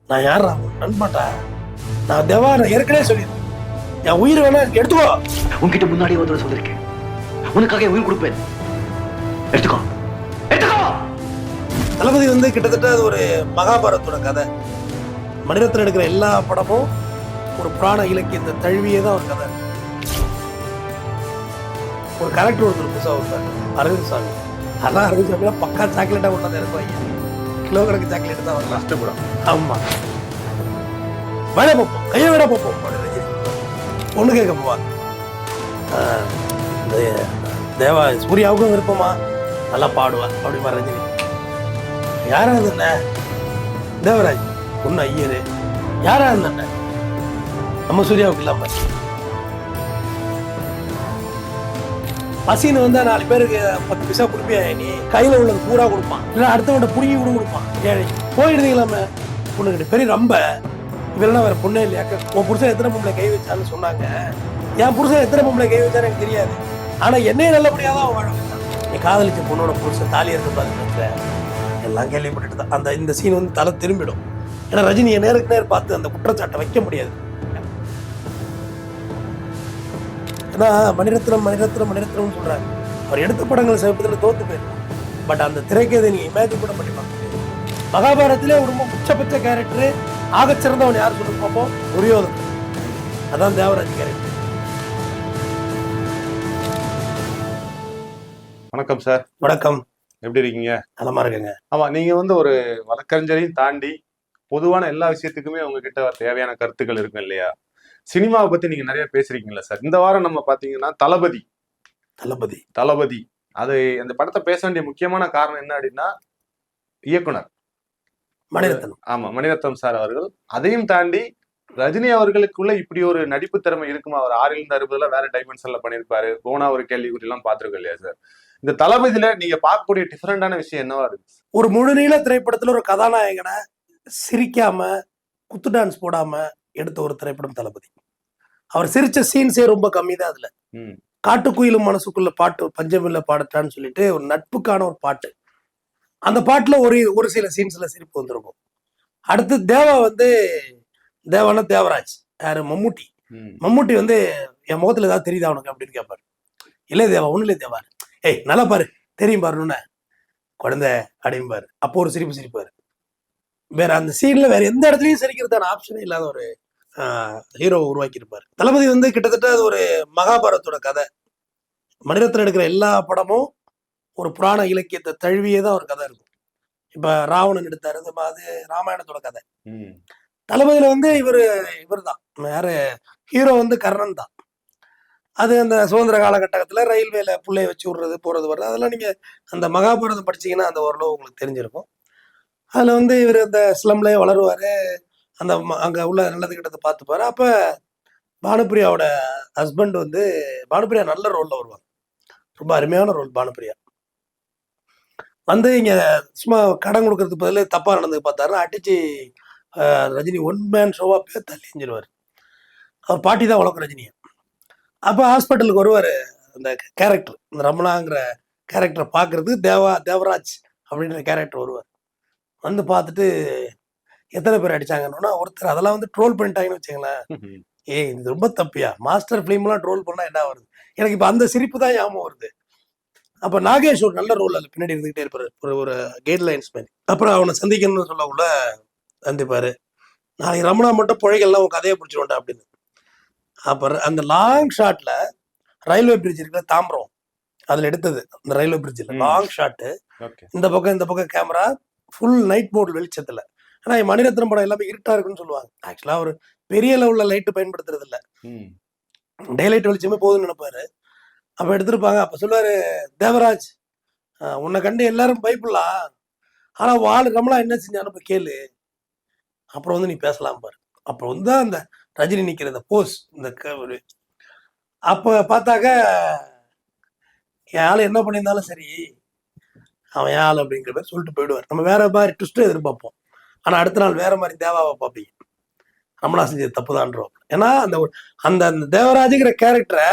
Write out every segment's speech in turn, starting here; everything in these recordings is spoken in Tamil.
நான் யாரா நண்பட்டா? நான் தேவா, நான் ஏற்கனவே சொல்லியிருக்கேன், என் உயிர் வேணா எடுத்துக்கோ. உன்கிட்ட முன்னாடி ஒரு சொல்லிருக்கேன், உனக்காக உயிர் கொடுப்பேன், எடுத்துக்கோ எடுத்துக்கோ. தளபதி வந்து கிட்டத்தட்ட அது ஒரு மகாபாரதத்தோட கதை. மணிரத்னம் எடுக்கிற எல்லா படமும் ஒரு புராண இலக்கியத்தை தழுவியே தான் ஒரு கதை. ஒரு கேரக்டர் ஒருத்தர் புதுசாக வருவார், அரவிந்த் சாமி. அதான் அரவிந்த் சாமிலாம் பக்கா சாக்லேட்டாக கொண்டாந்து இறக்குவாங்க. கிலோ கணக்கு சாக்லேட் தான் வரலாம் கஷ்டப்படும். ஆமா, வேலை பார்ப்போம், கையை விட பார்ப்போம். பொண்ணு கேட்க போவாங்க. தேவா சூர்யாவுக்கும் விருப்பமா, நல்லா பாடுவா அப்படிமா ரஜினி. யாராவது என்ன தேவராஜ் பொண்ணு ஐயரு, யாராவது என்ன நம்ம சூர்யாவுக்கு இல்லாம பசின்னு வந்தா 4 பேருக்கு 10 பைசா கொடுப்பியா? நீ கையில உள்ளது பூரா கொடுப்பான், இல்ல அடுத்தவங்க புடுங்கி கூட கொடுப்பான். ஏழை போயிடுதீங்களாம பொண்ணு கிட்ட பெரிய ரொம்ப இவெல்லாம் வேற பொண்ணே இல்லையாக்க. உன் புருஷன் எத்தனை பொம்பளை கை வச்சான்னு சொன்னாங்க. என் புருஷன் எத்தனை பொம்பளை கை வச்சான்னு எனக்கு தெரியாது, ஆனா என்னையே நல்லபடியா தான் வாழ வைத்தான். நீ காதலிச்ச பொண்ணோட புருஷன் தாலி இருக்க பாருங்க, எல்லாம் கேள்விப்பட்டுட்டு தான் அந்த இந்த சீன் வந்து தலை திரும்பிடும். ஏன்னா ரஜினியை நேருக்கு நேர் பார்த்து அந்த குற்றச்சாட்டை வைக்க முடியாது. ஏன்னா மணிரத்னம் மணிரத்னம் மணிரத்னம் சொல்றாங்க. அவர் எடுத்த படங்கள் சமீபத்தில் தோத்து போயிருக்கும். பட் அந்த திரைக்கதை நீங்க இமேஜின் கூட பண்ணி பார்க்க முடியாது. மகாபாரதத்திலே ரொம்ப உச்சபட்ச கேரக்டர், ஆகச்சிறந்தவன் யார் சொல்லி பார்ப்போம்? துரியோதன். அதான் தேவராஜ் கேரக்டர். வணக்கம் சார். வணக்கம், எப்படி இருக்கீங்க? நலமா இருக்கேங்க. ஆமா, நீங்க வந்து ஒரு வழக்கறிஞரையும் தாண்டி பொதுவான எல்லா விஷயத்துக்குமே உங்ககிட்ட தேவையான கருத்துக்கள் இருக்கும் இல்லையா? சினிமாவை பத்தி நீங்க நிறைய பேசுறீங்களா சார்? இந்த வாரம் நம்ம பாத்தீங்கன்னா தளபதி தளபதி தளபதி அது அந்த படத்தை பேச வேண்டிய முக்கியமான காரணம் என்ன அப்படின்னா இயக்குனர் மணிரத்னம். ஆமா, மணிரத்னம் சார் அவர்கள். அதையும் தாண்டி ரஜினி அவர்களுக்குள்ள இப்படி ஒரு நடிப்பு திறமை இருக்குமா? அவர் 6 60 வேற டைமென்ஷன்ல பண்ணிருப்பாரு. போனா ஒரு கேள்விக்குறி எல்லாம் பாத்துருக்கோம் இல்லையா சார்? இந்த தளபதியில நீங்க பார்க்கக்கூடிய டிஃபரெண்டான விஷயம் என்னவா இருக்கு? ஒரு முழுநீள திரைப்படத்துல ஒரு கதாநாயகனை சிரிக்காம குத்து டான்ஸ் போடாம எடுத்த ஒரு திரைப்படம் தளபதி. அவர் சிரிச்ச சீன்ஸே ரொம்ப கம்மி தான். அதுல காட்டுக்குயிலும் மனசுக்குள்ள பாட்டு பஞ்சமில்ல பாடட்டான்னு சொல்லிட்டு ஒரு நட்புக்கான ஒரு பாட்டு. அந்த பாட்டுல ஒரு சில சீன்ஸ்ல சிரிப்பு வந்திருக்கும். அடுத்து தேவா வந்து தேவான தேவராஜ் யாரு மம்முட்டி. மம்முட்டி வந்து என் முகத்துல ஏதாவது தெரியுதா உனக்கு அப்படின்னு கேட்பாரு. இல்லை தேவா, ஒண்ணு இல்லை தேவா, ஏய் நல்லா பாரு தெரியும் பாருன்னு குழந்தை அடையும்பாரு. அப்போ ஒரு சிரிப்பு சிரிப்பாரு. வேற அந்த சீன்ல வேற எந்த இடத்துலயும் சிரிக்கிறதான ஆப்ஷனே இல்லாத ஒரு ஹீரோவை உருவாக்கி இருப்பாரு. தளபதி வந்து கிட்டத்தட்ட அது ஒரு மகாபாரதத்தோட கதை. மணிரத்னம் எடுக்கிற எல்லா படமும் ஒரு புராண இலக்கியத்தை தழுவியே தான் ஒரு கதை இருக்கும். இப்ப ராவணன் எடுத்தாரு, அது ராமாயணத்தோட கதை. தளபதியில வந்து இவர் தான் யாரு ஹீரோ வந்து கர்ணன் தான். அது அந்த சுதந்திர காலகட்டத்துல ரயில்வேல புள்ளைய வச்சு விடுறது போறது வர்றது அதெல்லாம் நீங்க அந்த மகாபாரதம் படிச்சீங்கன்னா அந்த ஓரளவு உங்களுக்கு தெரிஞ்சிருக்கும். அதுல வந்து இவர் அந்த ஸ்லம்லயே வளருவாரு, அந்த அங்க உள்ள நல்லது கிட்டத்தை பார்த்துப்பாரு. அப்ப பானுப்பிரியாவோட ஹஸ்பண்ட் வந்து பானுப்பிரியா நல்ல ரோல்ல வருவாங்க, ரொம்ப அருமையான ரோல். பானுப்பிரியா வந்து இங்க சும்மா கடன் கொடுக்கறதுக்கு பதில் தப்பா நடந்தது பார்த்தாருன்னா அடிச்சு ரஜினி 1 மேன் ஷோவா பேர் தள்ளி எஞ்சிருவாரு. அவர் பாட்டி தான் வளர்க்கும் ரஜினியை. அப்போ ஹாஸ்பிட்டலுக்கு வருவார் அந்த கேரக்டர், இந்த ரமணாங்கிற கேரக்டரை பார்க்கறதுக்கு தேவராஜ் அப்படின்ற கேரக்டர் வருவார். வந்து பார்த்துட்டு எத்தனை பேர் அடிச்சாங்கன்னா ஒருத்தர் அதெல்லாம் வந்து ட்ரோல் பண்ணிட்டாங்கன்னு வச்சுங்களேன். ஏய் இது ரொம்ப தப்பியா, மாஸ்டர் ஃபிலிம்லாம் ட்ரோல் பண்ணா என்ன வருது? எனக்கு இப்போ அந்த சிரிப்பு தான் ஞாபகம் வருது. அப்போ நாகேஷ் ஒரு நல்ல ரோல் அது பின்னாடி இருந்துகிட்டே இருப்பாரு, ஒரு கைட்லைன்ஸ் மாதிரி. அப்புறம் அவனை சந்திக்கணும்னு சொல்லக்குள்ள சந்திப்பாரு. நாளைக்கு ரமணா மட்டும் புழைகள்லாம் உன் கதையை பிடிச்சிருவோண்டா அப்படின்னு. அப்புறம் அந்த லாங் ஷாட்ல ரயில்வே பிரிட்ஜ் இருக்குல்ல தாம்பரம், அதுல எடுத்தது அந்த ரயில்வே பிரிட்ஜ்ல லாங் ஷாட்டு. இந்த பக்கம் கேமரா ஃபுல் நைட் மோட் வெளிச்சத்துல. ஆனா மணிரத்னம் படம் எல்லாமே இருட்டா இருக்குன்னு சொல்லுவாங்க. ஆக்சுவலா ஒரு பெரிய லெவல்ல லைட் பயன்படுத்துறது இல்ல, டே லைட் வெளிச்சமே போதும்னு நினைப்பாரு. அப்ப எடுத்திருப்பாங்க. அப்ப சொல்லுவாரு தேவராஜ், உன்னை கண்டு எல்லாரும் பயப்படலாம், ஆனா வாழ் ரமலா என்ன செஞ்சான்னு கேளு, அப்புறம் வந்து நீ பேசலாம் பாரு. அப்புறம் வந்து அந்த ரஜினி நிக்கிற இந்த போஸ், இந்த அப்ப பார்த்தாக்க என் ஆள் என்ன பண்ணியிருந்தாலும் சரி அவன் என் ஆள் அப்படிங்கிற மாதிரி சொல்லிட்டு போயிடுவார். நம்ம வேற மாதிரி ட்விஸ்ட் எதிர்பார்ப்போம், ஆனா அடுத்த நாள் வேற மாதிரி தேவாவை பார்ப்பீங்க, ரமணா செஞ்சது தப்புதான்றோம். ஏன்னா அந்த அந்த தேவராஜுங்கிற கேரக்டரை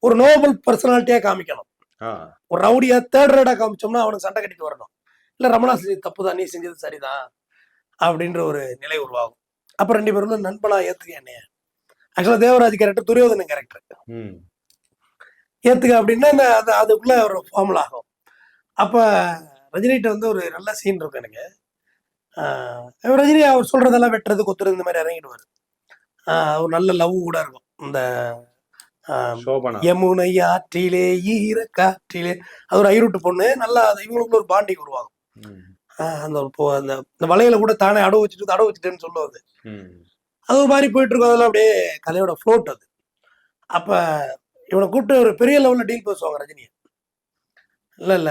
ஒரு நோபல் பர்சனாலிட்டியா காமிக்கணும். ஒரு ரவுடியா தேர்ட் ரேடா காமிச்சோம்னா அவனுக்கு சண்டை கட்டிட்டு வரணும். இல்ல ரமணா செஞ்சது தப்புதான், நீ செஞ்சது சரிதான் அப்படின்ற ஒரு நிலை உருவாகும். அப்ப 2 பேரும் நண்பனா ஏத்துக்க என்னைய. ஆக்சுவலா தேவராஜ் கேரக்டர் துரியோதனன் கேரக்டர். ஏத்துக்க அப்படின்னா அதுக்குள்ள ஒரு ஃபார்முலா ஆகும். அப்ப ரஜினிகிட்ட வந்து ஒரு நல்ல சீன் இருக்கும் எனக்கு. ரஜினி அவர் சொல்றதெல்லாம் வெட்டுறது கொத்துறது இந்த மாதிரி இறங்கிடுவார். ஒரு நல்ல லவ் கூட இருக்கும். இந்த யமுனை ஆற்றிலே ஈர காற்றிலே, அது ஒரு ஐரோட்டு பொண்ணு, நல்லா இவங்களுக்குள்ள ஒரு பாண்டிங் உருவாகும். அந்த வலையில கூட தானே அடவு வச்சுட்டேன்னு சொல்லுவாரு. அது ஒரு மாதிரி போயிட்டு இருக்கும். அதெல்லாம் அப்படியே கதையோட ஃப்ளோட் அது. அப்ப இவனை கூப்பிட்டு ஒரு பெரிய லெவல்ல டீல் பேசுவாங்க ரஜினியை. இல்ல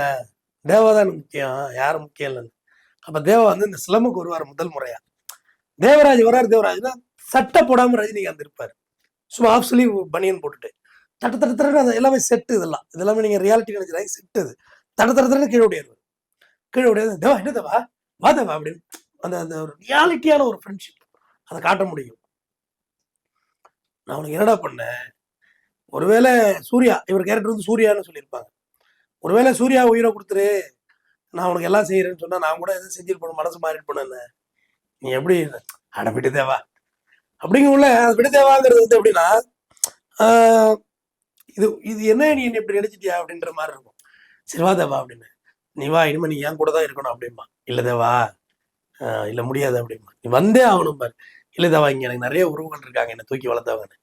தேவா தான் முக்கியம், யாரும் முக்கியம் இல்லைன்னு. அப்ப தேவா வந்து இந்த ஸ்லமுக்கு வருவார் முதல் முறையா. தேவராஜ் வர்றாரு. தேவராஜ்னா சட்டை போடாம ரஜினிகாந்த் இருப்பாரு. சும்மா ஆஃப் ஸ்லீவ் பனியன் போட்டுட்டு தட்டு அது எல்லாமே செட்டு. இதெல்லாமே நீங்க ரியாலிட்டி நினைக்கிறாங்க. செட்டு இது. தட்டு கீழே ஓடியாரு. கீழே ஓடியாது. தேவா என்ன தேவா வா தேவா அப்படின்னு அந்த ஒரு ரியாலிட்டியான ஒரு ஃப்ரெண்ட்ஷிப் அதை காட்ட முடியும். நான் உனக்கு என்னடா பண்ணேன், ஒருவேளை சூர்யா, இவர் கேரக்டர் வந்து சூர்யான்னு சொல்லியிருப்பாங்க. ஒருவேளை சூர்யா உயிரை கொடுத்துரு, நான் உனக்கு எல்லாம் செய்யறேன்னு சொன்னா நான் கூட எதுவும் செஞ்சிருப்பேன், மனசு மாறிட்டு போனேன்னு. நீ எப்படி அட விட்டு தேவா அப்படிங்க உள்ள விட்டு தேவாங்கிறது வந்து எப்படின்னா, இது என்ன நீ இப்படி நினைச்சிட்டியா அப்படின்ற மாதிரி இருக்கும். சரிவா தேவா அப்படின்னு, நீ வா இனிமே நீ என் கூட தான் இருக்கணும் அப்படின்பா. இல்ல தேவா இல்ல முடியாது அப்படின்பா. நீ வந்தே ஆகணும் பாரு. இல்ல தேவா இங்க எனக்கு நிறைய உறவுகள் இருக்காங்க என்ன தூக்கி வளர்த்தவங்க,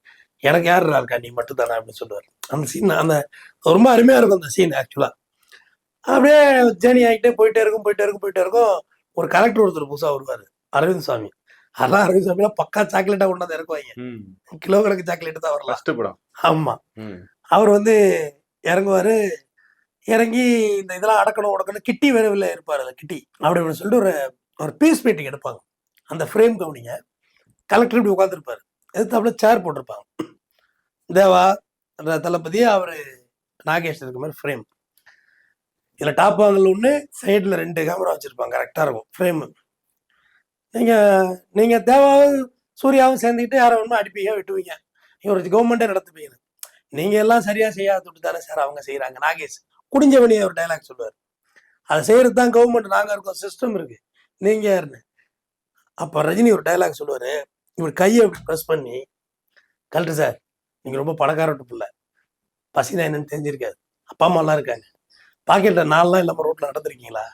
எனக்கு யாரு இருக்கா, நீ மட்டும் தானே அப்படின்னு சொல்லுவார். அந்த சீன் அந்த ரொம்ப அருமையா இருக்கும் அந்த சீன். ஆக்சுவலா அப்படியே ஜேர்னி ஆகிட்டே போயிட்டே இருக்கும். ஒரு கலெக்டர் ஒருத்தர் புதுசா வருவாரு, அரவிந்த் சாமி. அதெல்லாம் அரவிந்த் சாமிலாம் பக்கா சாக்லேட்டா கொண்டாந்து இறக்குவாங்க. கிலோ கணக்கு சாக்லேட் தான் வரலாம். ஆமா, அவர் வந்து இறங்குவாரு. இறங்கி இந்த இதெல்லாம் அடக்கணும் கிட்டி வரவில்லை இருப்பாரு. அதுல கிட்டி அப்படி சொல்லிட்டு ஒரு பீஸ் மீட்டிங் எடுப்பாங்க. அந்த ஃப்ரேம் கவனிங்க. கலெக்டர் இப்படி உட்காந்துருப்பாரு, எதிர்த்தாப்புல சேர் போட்டிருப்பாங்க. தேவா தளபதி, அவரு நாகேஷ் இருக்க மாதிரி ஃப்ரேம். இதுல டாப் ஆங்கிள் ஒண்ணு, சைடுல 2 கேமரா வச்சிருப்பாங்க. கரெக்டா இருக்கும் ஃப்ரேம். நீங்க தேவாவும் சூர்யாவும் சேர்ந்துக்கிட்டு யாரை வேணுமோ அடிப்பீங்க, வெட்டுவீங்க. நீங்க ஒரு கவர்மெண்டே நடத்துப்பீங்க. நீங்க எல்லாம் சரியா செய்யாத தானே சார் அவங்க செய்யறாங்க. நாகேஷ் குடிஞ்சவனே ஒரு டைலாக் சொல்லுவார். அதை செய்யறது தான் கவர்மெண்ட், நாங்க இருக்கோம், சிஸ்டம் இருக்கு, நீங்க யாருன்னு. அப்ப ரஜினி ஒரு டைலாக் சொல்லுவாரு. இவர் கையை அப்படி ப்ரெஸ் பண்ணி, கலெக்டர் சார் நீங்க ரொம்ப பணக்காரட்டு பிள்ளை, பசினா என்னன்னு தெரிஞ்சிருக்காது, அப்பா அம்மா எல்லாம் இருக்காங்க, பாக்கெட்ல 4 நாள் இல்லாம ரோட்ல நடந்திருக்கீங்களா,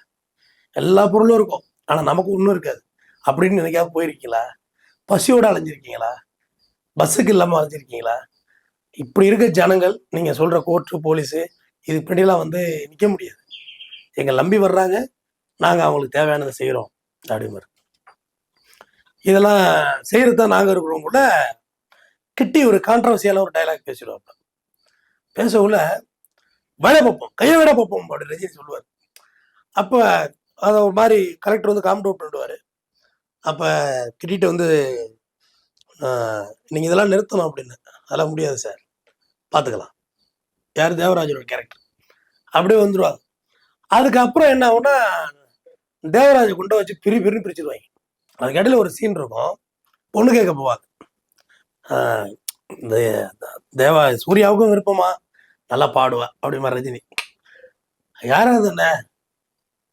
எல்லா பொருளும் இருக்கும் ஆனா நமக்கு ஒன்றும் இருக்காது அப்படின்னு நினைக்காம போயிருக்கீங்களா, பசியோட அலைஞ்சிருக்கீங்களா, பஸ்ஸுக்கு இல்லாம அலைஞ்சிருக்கீங்களா, இப்படி இருக்க ஜனங்கள் நீங்க சொல்ற கோர்ட்டு போலீஸு இது இப்படிலாம் வந்து நிக்க முடியாது, எங்க நம்பி வர்றாங்க, நாங்க அவங்களுக்கு தேவையானதை செய்யறோம் அப்படிமாரு. இதெல்லாம் செய்யறது தான் நாங்க இருக்கிறோம் கூட. கிட்டி ஒரு கான்ட்ரவர்சியான ஒரு டைலாக் பேசிடுவாங்க. பேசவுள்ள வேலை பார்ப்போம், கையை வேலை பார்ப்போம் அப்படி ரஜினி சொல்லுவார். அப்ப அதை ஒரு மாதிரி கலெக்டர் வந்து காமெண்ட் அவுட் பண்ணிடுவாரு. அப்ப கிட்டிட்ட வந்து நீங்க இதெல்லாம் நிறுத்தணும் அப்படின்னு. அதெல்லாம் முடியாது சார், பாத்துக்கலாம். யார், தேவராஜனோட கேரக்டர் அப்படியே வந்துருவாங்க. அதுக்கப்புறம் என்ன ஆகும்னா, தேவராஜை கொண்டு வச்சு பிரின்னு பிரிச்சிருவாங்க. அதுக்கு இடையில ஒரு சீன் இருக்கும், பொண்ணு கேட்க போவாங்க. இந்த தேவா சூர்யாவுக்கும் விருப்பமா, நல்லா பாடுவா அப்படி மாதிரி ரஜினி. யாரா இருந்த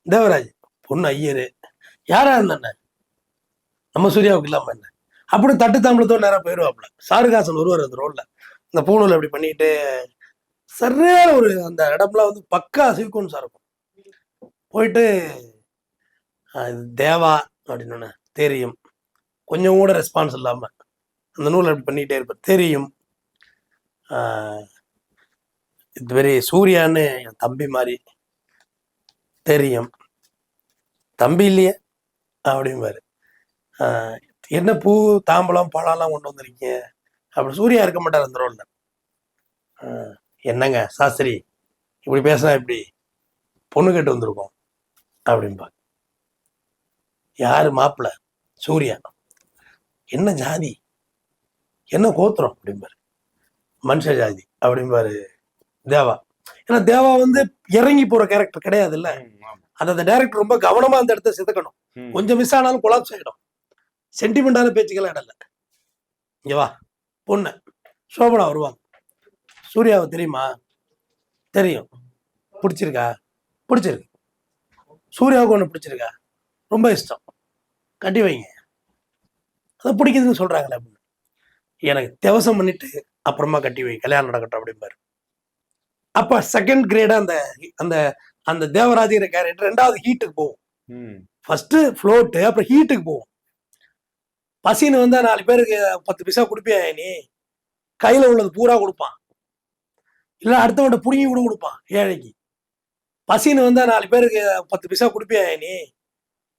தேவராஜ், பொண்ணு ஐயரு, யாரா இருந்த நம்ம சூர்யாவுக்கு இல்லாம என்ன அப்படி தட்டு தாம்பளத்தோட நேரம் போயிடுவாப்புல. ஷாருகாசன் வருவார் அந்த ரோட்ல, இந்த பூணூல் அப்படி பண்ணிட்டு சரியான ஒரு அந்த இடம்லாம் வந்து பக்கா சீக்வன்ஸா இருக்கும். போயிட்டு தேவா அப்படின்னு தெரியும், கொஞ்சம் கூட ரெஸ்பான்ஸ் இல்லாம அந்த நூல் அப்படி பண்ணிட்டே இருப்பார். தெரியும், இது வெரி சூர்யான்னு என் தம்பி மாதிரி தெரியும், தம்பி இல்லையே அப்படிம்பாரு. என்ன பூ தாம்பலம் பழம்லாம் கொண்டு வந்திருக்கீங்க அப்படி. சூர்யா இருக்க மாட்டார் அந்த ரோல்ல. என்னங்க சாஸ்திரி இப்படி பேசினா இப்படி, பொண்ணு கேட்டு வந்திருக்கோம் அப்படின்பா. யாரு மாப்பிள்ள? சூர்யா. என்ன ஜாதி, என்ன கோத்திரம் அப்படிம்பாரு. மனுஷ ஜாதி அப்படிம்பாரு தேவா. ஏன்னா தேவா வந்து இறங்கி போற கேரக்டர் கிடையாது இல்ல. அந்த டைரக்டர் ரொம்ப கவனமா அந்த இடத்த செதுக்கணும். கொஞ்சம் மிஸ் ஆனாலும் கொலாப்ஸ் ஆகிடும். சென்டிமெண்டான பேச்சுக்கெல்லாம் இடம் இல்லை. இங்க வா பொண்ணு சோபனா வருவாங்க. சூர்யாவை தெரியுமா? தெரியும். பிடிச்சிருக்கா? பிடிச்சிருக்கு. சூர்யாவுக்கு ஒன்று பிடிச்சிருக்கா? ரொம்ப இஷ்டம். கட்டி வைங்க, அதை பிடிக்குதுன்னு சொல்றாங்களே அப்படின்னு. எனக்கு தேவசம் பண்ணிட்டு அப்புறமா கட்டி வை, கல்யாணம் நடக்கட்டும் அப்படிம்பாரு. அப்ப செகண்ட் கிரேடா அந்த அந்த அந்த தேவராஜிங்கிற கேரக்டர் 2வது ஹீட்டுக்கு போகும். ஃபர்ஸ்ட் ஃப்ளோட்டு, அப்புறம் ஹீட்டுக்கு போகும். பசின்னு வந்தா 4 பேருக்கு 10 பைசா கொடுப்பியா நீ, கையில உள்ளது பூரா கொடுப்பான், இல்ல அடுத்தவன்ட்ட புடுங்கி கூட கொடுப்பான் ஏழைக்கு. பசின்னு வந்தா 4 பேருக்கு 10 பைசா கொடுப்பியா நீ,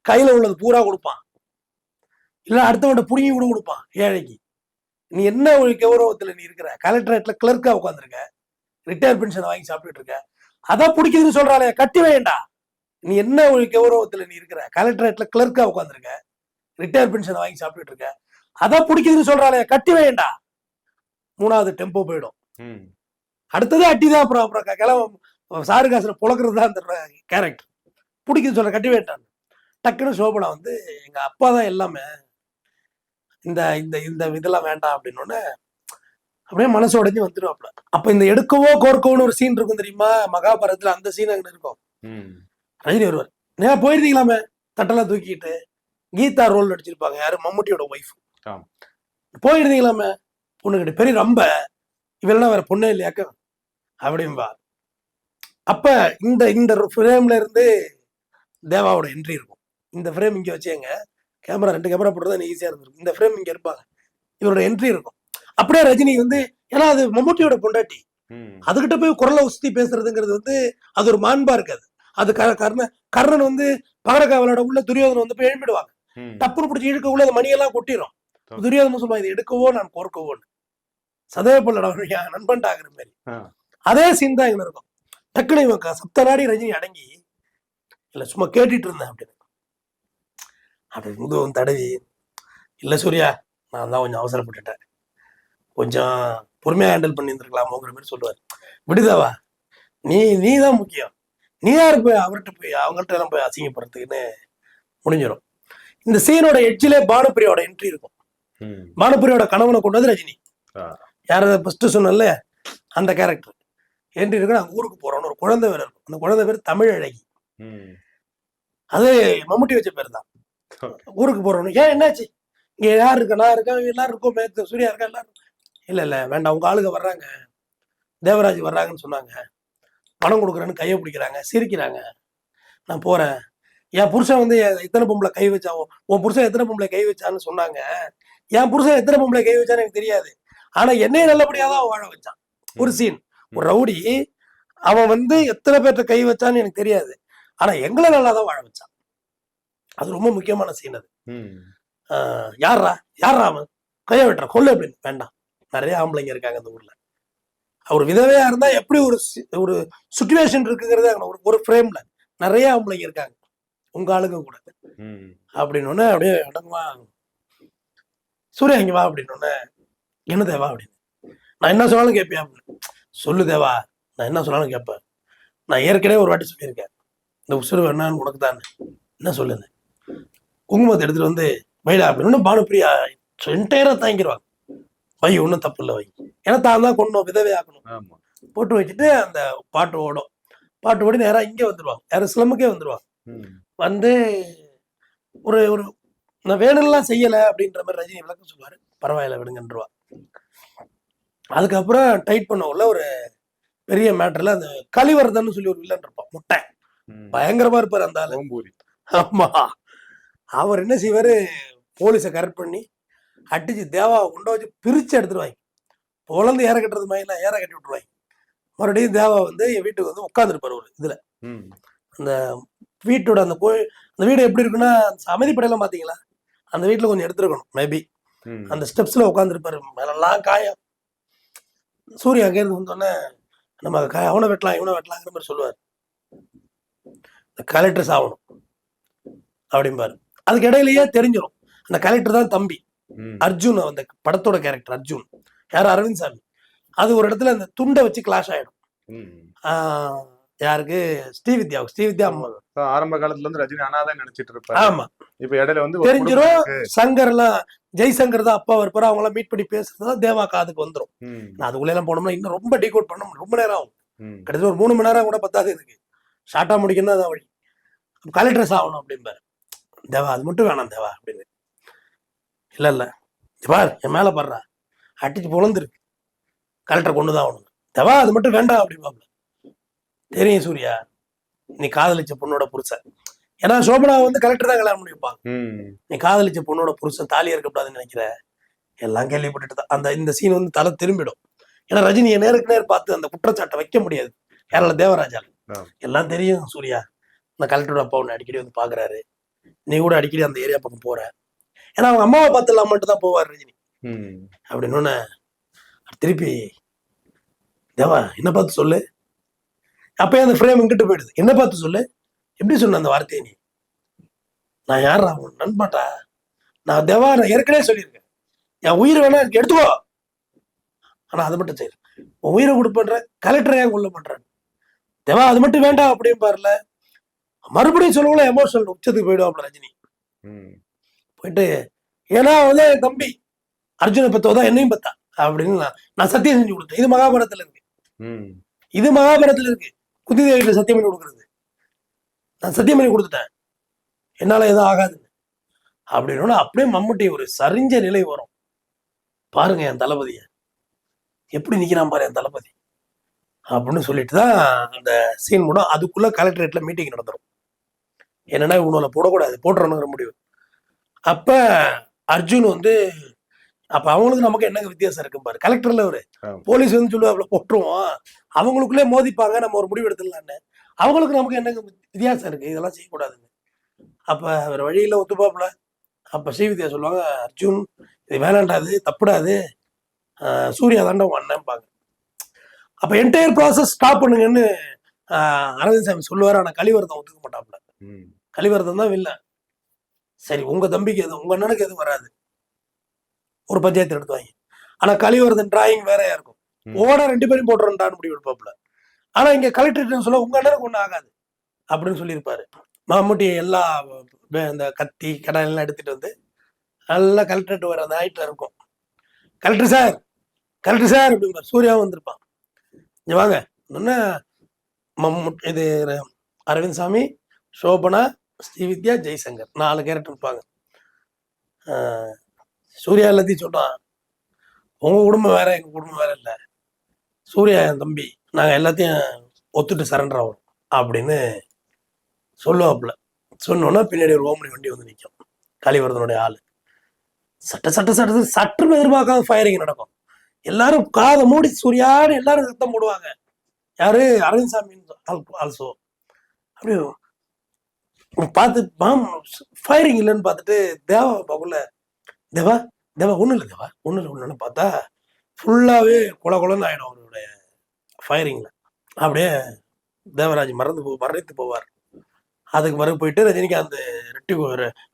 கையில உள்ளது பூரா கொடுப்பான், இல்ல அடுத்தவன்ட்ட புடுங்கி கூட கொடுப்பான் ஏழைக்கு. நீ என்ன ஒரு கௌரவத்துல நீ இருக்கிற, கலெக்டரேட்ல கிளர்க்கா உட்காந்துருக்க, ரிட்டையர் பென்ஷன் வாங்கி சாப்பிட்டுட்டு இருக்க, அதான் பிடிக்குதுன்னு சொல்றாளே கட்டி வேண்டா. நீ என்ன ஒரு கௌரவத்துல நீ இருக்கிற, கலெக்டரேட்ல கிளர்க்கா உட்காந்துருக்க, ரிட்டையர் பென்ஷன் வாங்கி சாப்பிட்டுட்டு இருக்க, அதான் பிடிக்குதுன்னு சொல்றாளே கட்டி வேண்டா. 3வது டெம்போ போயிடும். அடுத்தது அட்டிதான். அப்புறம் கிளம்ப சாரு காசுல புழக்கிறது தான் அந்த கேரக்டர். பிடிக்குதுன்னு சொல்ற கட்டி வேண்டான். டக்குன்னு சோபனா வந்து எங்க அப்பா தான் எல்லாமே, இந்த இந்த இந்த இதெல்லாம் வேண்டாம் அப்படின்னு அப்படியே மனசு உடைஞ்சு வந்துடுவாப்ல. அப்ப இந்த எடுக்கவோ கோர்க்கவோன்னு ஒரு சீன் இருக்கும் தெரியுமா மகாபாரதத்துல, அந்த சீன் அங்க இருக்கும். ரஜினி வருவார், நேரம் போயிருந்தீங்களாமே தட்டெல்லாம் தூக்கிட்டு, கீதா ரோல் நடிச்சிருப்பாங்க, யாரு மம்முட்டியோட ஒய்ஃப். போயிருந்தீங்களாமே பொண்ணுகிட்ட, பெரிய ரொம்ப இவெல்லாம் வேற பொண்ணே இல்லையாக்க அப்படின்பா. அப்ப இந்த இந்த ஃப்ரேம்ல இருந்து தேவாவோட என்ட்ரி இருக்கும். இந்த ஃப்ரேம் இங்க வச்சேங்க, கேமரா 2 கேமரா போட்டுதான் ஈஸியா இருந்திருக்கும். இந்த ஃப்ரேம் இங்க இருப்பாங்க, இவரோட என்ட்ரி இருக்கும். அப்படியே ரஜினி வந்து, ஏன்னா அது மம்முட்டியோட பொண்டாட்டி, அதுகிட்ட போய் குரலை உஸ்தி பேசுறதுங்கிறது வந்து அது ஒரு மாண்பா இருக்காது. அது கர்ணன் வந்து பகரக்காவலோட உள்ள துரியோதனை வந்து போய் எழுப்பிடுவாங்க, டப்புனு பிடிச்சி இழுக்கக்குள்ள அந்த மணியெல்லாம் கொட்டிடும். துரியோதனை சொல்லுவாங்க, இது எடுக்கவோ நான் கோர்க்கவோன்னு, சதவே பொல்லடா நண்பன்டா ஆகுற மாதிரி. அதே சீன் தான் எங்க இருக்கும். டக்குனு இவன் சப்த நாடி ரஜினி அடங்கி, இல்ல சும்மா கேட்டுட்டு இருந்தேன் அப்படின்னு அப்படி முதுவன் தடவி, இல்ல சூர்யா நான் தான் கொஞ்சம் அவசரப்பட்டுட்டேன், கொஞ்சம் பொறுமையா ஹேண்டில் பண்ணி இருந்திருக்கலாமோங்கிற மாதிரி சொல்லுவார். விடுதாவா, நீ தான் முக்கியம், நீ யாரு போய் அவர்கிட்ட போய் அவங்கள்ட்ட எல்லாம் போய் அசிங்கப்படுறதுக்குன்னு முடிஞ்சிடும். இந்த சீனோட எட்ஜிலே பானுப்பிரியோட என்ட்ரி இருக்கும். பானுப்பிரியோட கணவனை கொண்டு வந்து ரஜினி, யார ஃபர்ஸ்ட் சொன்னல அந்த கேரக்டர் என்ட்ரி இருக்கு. நாங்கள் ஊருக்கு போறோம்னு ஒரு குழந்தை வேற இருக்கும். அந்த குழந்தை பேர் தமிழழகி, அது மம்முட்டி வச்ச பேர் தான். ஊருக்கு போறோம்னு, ஏன் என்னாச்சு, இங்க யார் இருக்கா, நான் இருக்கேன், எல்லாரும் இருக்கோம், சூர்யா இருக்கா, எல்லாரும் இல்ல வேண்டாம், உங்க ஆளுங்க வர்றாங்க, தேவராஜ் வர்றாங்கன்னு சொன்னாங்க, பணம் கொடுக்குறேன்னு கையை பிடிக்கிறாங்க, சிரிக்கிறாங்க, நான் போறேன். என் புருஷன் வந்து எத்தனை பொம்பளை கை வச்சாவோ, உன் புருஷன் எத்தனை பொம்பளை கை வச்சான்னு சொன்னாங்க, என் புருஷன் எத்தனை பொம்பளை கை வச்சான்னு எனக்கு தெரியாது, ஆனா என்னைய நல்லபடியா தான் வாழ வச்சான். ஒரு சீன், ஒரு ரவுடி அவன் வந்து எத்தனை பேர்ட்ட கை வச்சான்னு எனக்கு தெரியாது, ஆனா எங்களை நல்லாதான் வாழ வச்சான். அது ரொம்ப முக்கியமான சீன். அது யாரா அவன் கைய வெட்டுறான் கொள்ளு அப்படின்னு, வேண்டாம், நிறைய ஆம்பளைங்க இருக்காங்க அந்த ஊர்ல, அவர் விதவையா இருந்தா எப்படி ஒரு சுச்சுவேஷன் இருக்குங்கிறது ஒரு ஃப்ரேம்ல நிறைய ஆம்பளைங்க இருக்காங்க, உங்க ஆளுங்க கூட அப்படின்னு அப்படியே இடங்குவா. சூர்யா இங்க வா அப்படின்னு, என்ன தேவா அப்படின்னு, நான் என்ன சொன்னாலும் கேட்பியா அப்படின்னு, சொல்லு தேவா நான் என்ன சொன்னாலும் கேட்பேன், நான் ஏற்கனவே ஒரு வாட்டி சொல்லியிருக்கேன், இந்த உசுறு வேணான்னு உனக்கு தான், என்ன சொல்லுங்க, குங்குமத்தை எடுத்துட்டு வந்து வைடா அப்படின்னு. பானுப்பிரியா என்டையரா தாங்கிடுவாங்க, வை ஒன்றும் தப்பு இல்லை வை, ஏன்னா தான் தான் கொண்டோம் விதவையாக்கணும், போட்டு வச்சுட்டு அந்த பாட்டு ஓடும். பாட்டு ஓடி நேரம் இங்கே வந்துடுவாங்க, யாரும் ஸ்லம்முக்கே வந்துடுவாங்க. வந்து ஒரு ஒரு நான் வேணும்லாம் செய்யலை அப்படின்ற மாதிரி ரஜினி விளக்கம் சொல்லுவாரு, பரவாயில்ல விடுங்கன்றவா. அதுக்கப்புறம் டைட் பண்ண உள்ள ஒரு பெரிய மேட்டர்ல அந்த கலிவர்தன் சொல்லி ஒரு வில்லன் இருப்பான், முட்டை பயங்கரமா இருப்பாரு அந்த ஆளு. ஆமா, அவர் என்ன செய்வாரு, போலீஸை கரெக்ட் பண்ணி அடிச்சு தேவாவை கொண்டு வச்சு பிரிச்சு எடுத்துருவாங்க, பொழந்து ஏற கட்டுறது மாதிரி ஏற கட்டி விட்டுருவாங்க. மறுபடியும் தேவா வந்து என் வீட்டுக்கு வந்து உட்காந்துருப்பாரு ஒரு இதுல, அந்த வீட்டோட அந்த வீடு எப்படி இருக்குன்னா, அமைதிப்படையெல்லாம் பாத்தீங்களா, அந்த வீட்டுல கொஞ்சம் எடுத்துருக்கணும் மேபி, அந்த ஸ்டெப்ஸ்ல உட்காந்துருப்பாரு, மேலாம் காயம். சூர்யா அங்கே இருந்து வந்தோடனே நம்ம அவனை வெட்டலாம் இவனை வெட்டலாங்கிற மாதிரி சொல்லுவார், கலெக்டர்ஸ் ஆகணும் அப்படிம்பாரு. அதுக்கு இடையிலேயே தெரிஞ்சிடும் அந்த கலெக்டர் தான் தம்பி அர்ஜுன், அந்த படத்தோட கேரக்டர் அர்ஜுன், யாரும் அரவிந்த் சாமி. அது ஒரு இடத்துல அந்த துண்டை வச்சு கிளாஷ் ஆயிடும். யாருக்கு, ஸ்ரீவித்யா அம்மா. ஆரம்ப காலத்துல இருந்து ரஜினி அனாதான் நினைச்சிட்டு இருப்பாரு. ஆமா, இப்ப இடையில வந்து தெரிஞ்சிடும். சங்கர் எல்லாம், ஜெய்சங்கர் தான் அப்பா இருப்பாரு, அவங்க எல்லாம் மீட் பண்ணி பேசுறதுதான் தேவா காதுக்கு வந்துடும். அதுக்குள்ள எல்லாம் போனோம்னா இன்னும் ரொம்ப டீகோட் பண்ண ரொம்ப நேரம் ஆகும், கிட்டத்தட்ட ஒரு 3 மணி நேரம் கூட பத்தாது. இதுக்கு ஷார்ட்டா முடிக்கணும் தான் வழி. கலெக்டர்ஸ் ஆகணும் அப்படிம்பாரு. தேவா அது மட்டும் வேணாம் தேவா அப்படின்னு. இல்ல இல்ல பார் என் மேல பாடுறா, அடிச்சு பொழந்துருக்கு, கலெக்டர் கொண்டுதான் ஆகணும். தேவா அது மட்டும் வேண்டாம் அப்படிப்பாப்ல. தெரியும் சூர்யா, நீ காதலிச்ச பொண்ணோட புருஷன். ஏன்னா சோபனா வந்து கலெக்டர் தான் கல்யாணம் பண்ணி வைப்பாங்க. நீ காதலிச்ச பொண்ணோட புருஷன் தாலி இருக்கக்கூடாதுன்னு நினைக்கிற, எல்லாம் கேள்விப்பட்டுட்டு தான் அந்த இந்த சீன் வந்து தலை திரும்பிடும். ஏன்னா ரஜினியை நேருக்கு நேர் பார்த்து அந்த குற்றச்சாட்டை வைக்க முடியாது யாரால, தேவராஜால. எல்லாம் தெரியும் சூர்யா, இந்த கலெக்டரோட அப்பா ஒன்று அடிக்கடி வந்து பாக்குறாரு, நீ கூட அடிக்கடி அந்த ஏரியா பக்கம் போற, ஏன்னா அவங்க அம்மாவை பார்த்துலாம் மட்டும் தான் போவார் ரஜினி அப்படின்னு. திருப்பி தேவா என்ன பார்த்து சொல்லு, அப்பயே அந்த ஃப்ரேம் இங்கிட்டு போயிடுது. என்ன பார்த்து சொல்லு, எப்படி சொன்ன அந்த வார்த்தையை நீ? நான் யாரா நண்பாட்டா? நான் தேவா, நான் ஏற்கனவே சொல்லியிருக்கேன், என் உயிர் வேணா எடுத்துக்கோ, ஆனா அதை மட்டும் செய்யல. உன் உயிரை கொடுப்பன்ற கலெக்டரை ஏன் கொள்ள பண்றேன் தேவா, அது மட்டும் வேண்டாம் அப்படின்னு பாருல. மறுபடியும் சொல்லவுல எமோஷனல் உச்சத்துக்கு போயிடுவாப்ல ரஜினி. போயிட்டு ஏன்னா வந்து என் தம்பி அர்ஜுனை பத்தோதான் என்னையும் பத்தா அப்படின்னு நான் சத்தியம் செஞ்சு கொடுத்தேன். இது மகாபாரதத்துல இருக்கு, இது மகாபாரதத்துல இருக்கு. குந்திதேவியில சத்தியம் பண்ணி கொடுக்குறது, நான் சத்தியம் பண்ணி கொடுத்துட்டேன், என்னால எதுவும் ஆகாதுன்னு அப்படின்னு. அப்படியே மம்முட்டி ஒரு சரிஞ்ச நிலை வரும். பாருங்க என் தளபதிய எப்படி நிக்கிறான் பாரு என் தளபதி அப்படின்னு சொல்லிட்டு தான் அந்த சீன் மூலம். அதுக்குள்ள கலெக்டரேட்ல மீட்டிங் நடந்துடும். என்னன்னா இவனால போடக்கூடாது, போட்டுறணுங்கிற முடிவு. அப்ப அர்ஜுன் வந்து, அப்ப அவங்களுக்கு நமக்கு என்னங்க வித்தியாசம் இருக்கும் பாரு. கலெக்டர்ல ஒரு போலீஸ் வந்து சொல்லுவாங்க போட்டுருவோம், அவங்களுக்குள்ளே மோதிப்பாங்க, நம்ம ஒரு முடிவு எடுத்துடலான்னு. அவங்களுக்கு நமக்கு என்னங்க வித்தியாசம் இருக்கு, இதெல்லாம் செய்யக்கூடாதுன்னு. அப்ப வேற வழியில ஒத்துப்பாப்புல. அப்ப ஸ்ரீவித்யா சொல்லுவாங்க, அர்ஜுன் இது வேணாண்டாது, தப்புடாது, சூர்யா தாண்டா உங்க அண்ணன்பாங்க. அப்ப என்டையர் ப்ராசஸ் ஸ்டாப் பண்ணுங்கன்னு அரவிந்த் சாமி சொல்லுவாரு. ஆனா கலிவர்தன் ஒத்துக்க மாட்டாப்புல. கலிவர்தன் தான் வில்ல. சரி உங்க தம்பிக்கு எதுவும் உங்க அண்ணனுக்கு எதுவும் வராது, ஒரு பஞ்சாயத்து எடுத்துவாங்க. ஆனா கலிவர்தன் டிராயிங் வேறையா இருக்கும், ஓட 2 பேரும் போட்டுறோம்டான்னு முடிவு எடுப்பாப்புல. ஆனா இங்க கலெக்டர் சொல்ல உங்க அண்ணனுக்கு ஒன்றும் ஆகாது அப்படின்னு சொல்லியிருப்பாரு. மம்முட்டி எல்லா இந்த கத்தி கடை எல்லாம் எடுத்துட்டு வந்து நல்லா கலெக்டரேட் வர அந்த ஹைட்ல இருக்கும். கலெக்டர் சார், கலெக்டர் சார் அப்படிம்பார். சூர்யாவும் வந்திருப்பான். இங்க வாங்க, இது அரவிந்த் சாமி, சோபனா, ஸ்ரீவித்யா, ஜெய்சங்கர் 4 கேரக்டர் இருப்பாங்க. சூர்யா எல்லாத்தையும் சொல்றான், உங்க குடும்பம் வேற எங்க குடும்பம் வேற இல்ல, சூர்யா என் தம்பி, நாங்க எல்லாத்தையும் ஒத்துட்டு சரண்டர் ஆகும் அப்படின்னு சொல்லுவாப்புல. சொன்னோன்னா பின்னாடி ஒரு ஓமனி வண்டி வந்து நிற்கும், கலிவர்தனுடைய ஆளு. சற்று எதிர்பார்க்காத ஃபயரிங் நடக்கும். எல்லாரும் காதை மூடி சூர்யான்னு எல்லாரும் சத்தம் போடுவாங்க. யாரு? அரவிந்த் சாமி ஆல்சோ. அப்படியே பார்த்து ஃபயரிங் இல்லைன்னு பார்த்துட்டு தேவா பாக்குள்ள, தேவா தேவா ஒன்றும் இல்லை, தேவா ஒன்றும் இல்லை ஒன்றுன்னு பார்த்தா ஃபுல்லாகவே கொலன்னு ஆகிடும் அவருடைய ஃபயரிங்கில். அப்படியே தேவராஜ் மறைத்து போவார். அதுக்கு மறு போயிட்டு ரஜினிகாந்த்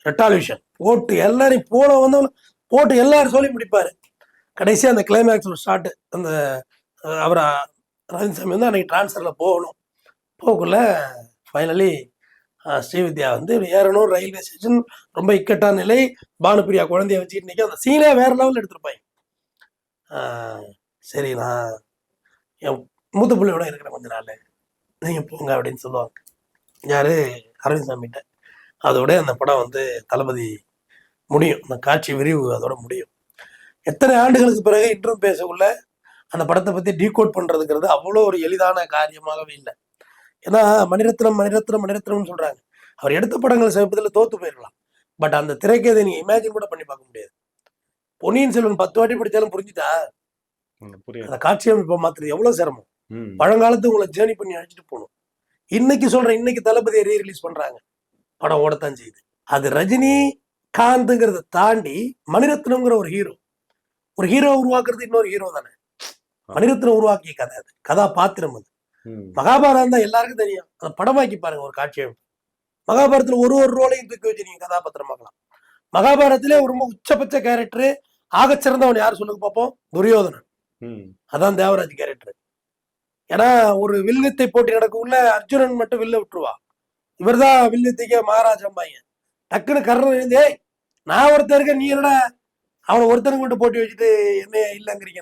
ரெட்டாலிவேஷன் போட்டு எல்லாரையும் போட்டு எல்லாரும் சொல்லி முடிப்பாரு. கடைசியா அந்த கிளைமேக்ஸ் ஸ்டார்ட், அந்த அவரை அரவிந்த் சாமி வந்து அன்னைக்கு டிரான்ஸ்ஃபர்ல போகணும். போகக்குள்ள ஃபைனலி ஸ்ரீவித்யா வந்து ஏறணும். ரயில்வே ஸ்டேஷன் ரொம்ப இக்கட்டான நிலை, பானுப்பிரியா குழந்தைய வச்சுக்கிட்டு நிற்க. அந்த சீனே வேற லெவலில் எடுத்திருப்பாங்க. சரி நான் என் மூத்த பிள்ளையோட இருக்கிறேன் கொஞ்ச நாள், நீங்க போங்க அப்படின்னு சொல்லுவாங்க. யாரு? அரவிந்த் சாமிகிட்ட. அதோட அந்த படம் வந்து தளபதி முடியும், அந்த காட்சி விரிவு அதோட முடியும். எத்தனை ஆண்டுகளுக்கு பிறகு இன்றும் பேசக்குள்ள அந்த படத்தை பத்தி டீகோட் பண்றதுங்கிறது அவ்வளோ ஒரு எளிதான காரியமாகவே இல்லை. ஏன்னா மணிரத்னம் சொல்றாங்க. அவர் எடுத்த படங்கள் சமீபத்தில் தோத்து போயிடலாம், பட் அந்த திரைக்கதை நீங்க இமேஜின் கூட பண்ணி பார்க்க முடியாது. பொன்னியின் செல்வன் 10 வாட்டி படிச்சாலும் புரிஞ்சுட்டா அந்த காட்சி அமைப்பை மாத்துறது எவ்வளவு சிரமம். பழங்காலத்து உங்களை ஜேர்னி பண்ணி அழைச்சிட்டு போகணும். இன்னைக்கு தளபதியை ரீரிலீஸ் பண்றாங்க, படம் ஓடத்தான் செய்யுது. அது ரஜினி காந்த்ங்கிறத தாண்டி மணிரத்னம்ங்கிற ஒரு ஹீரோ உருவாக்குறது இன்னொரு ஹீரோ தானே. மணிரத்னம் உருவாக்கிய கதை, அது கதாபாத்திரம். அது மகாபாரதம் தான் எல்லாருக்கும் தெரியும். அதை படமாக்கி பாருங்க ஒரு காட்சி அமைப்பு. மகாபாரதத்துல ஒரு ரோலையும் தூக்கி வச்சு நீங்க கதாபாத்திரமாக்கலாம். மகாபாரதத்திலே ஒரு ரொம்ப உச்சபட்ச கேரக்டர், ஆக சிறந்தவன் யார் சொல்லுங்க பார்ப்போம்? துரியோதனன். அதான் தேவராஜ் கேரக்டர். ஏன்னா ஒரு வில்வித்தை போட்டி நடக்குள்ள அர்ஜுனன் மட்டும் வில்ல விட்டுருவா, இவர்தான் வில்வித்தைக்கே மகாராஜா பையன். டக்குன்னு கர்ணன் எழுந்தே, நான் ஒருத்தர் இருக்க, நீ என்னடா அவனை ஒருத்தனுக்கு மட்டும் போட்டி வச்சுட்டு என்ன இல்லைங்கிறீங்க,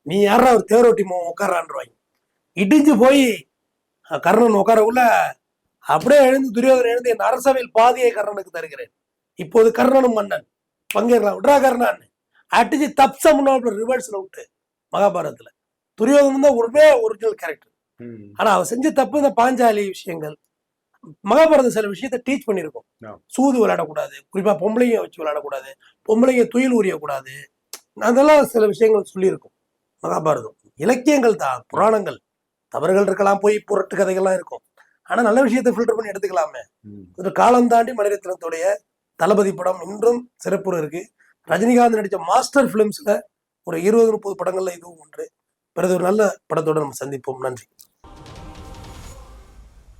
நீ யாரா ஒரு தேரோட்டி உட்காரான்வாங்க. இடிஞ்சு போய் கர்ணன் உட்காரக்குள்ள அப்படியே எழுந்து துரியோதனன் எழுந்து என் அரசவையில் பாதியை கர்ணனுக்கு தருகிறேன், இப்போது கர்ணனும் மன்னன் பங்கேற்கலாம், விட்ரா கர்ணன் அடிச்சு தப்ச முன்னாள் ரிவர்ஸ்ல விட்டு. மகாபாரதத்துல துரியோதனன் தான் ஒரிஜினல் கேரக்டர். ஆனா அவன் செஞ்ச தப்பு இந்த பாஞ்சாலி விஷயங்கள். மகாபாரதம் சில விஷயத்த டீச் பண்ணியிருக்கோம். சூது விளையாடக்கூடாது, குறிப்பா பொம்பளைங்க வச்சு விளையாடக்கூடாது, பொம்பளைங்க துயில் உரியக்கூடாது, அதெல்லாம் சில விஷயங்கள் சொல்லியிருக்கும். மகாபாரதம் இலக்கியங்கள் தான், புராணங்கள். தவறுகள் இருக்கலாம், போய் புரட்டு கதைகள்லாம் இருக்கும். ஆனா நல்ல விஷயத்தை ஃபில்டர் பண்ணி எடுத்துக்கலாமே. ஒரு காலம் தாண்டி மணிரத்னத்துடைய தளபதி படம் இன்றும் சிறப்பு இருக்கு. ரஜினிகாந்த் நடித்த மாஸ்டர் பிலிம்ஸ்ல ஒரு 20-30 படங்கள்ல இதுவும் ஒன்று. பிறகு ஒரு நல்ல படத்தோட நம்ம சந்திப்போம். நன்றி.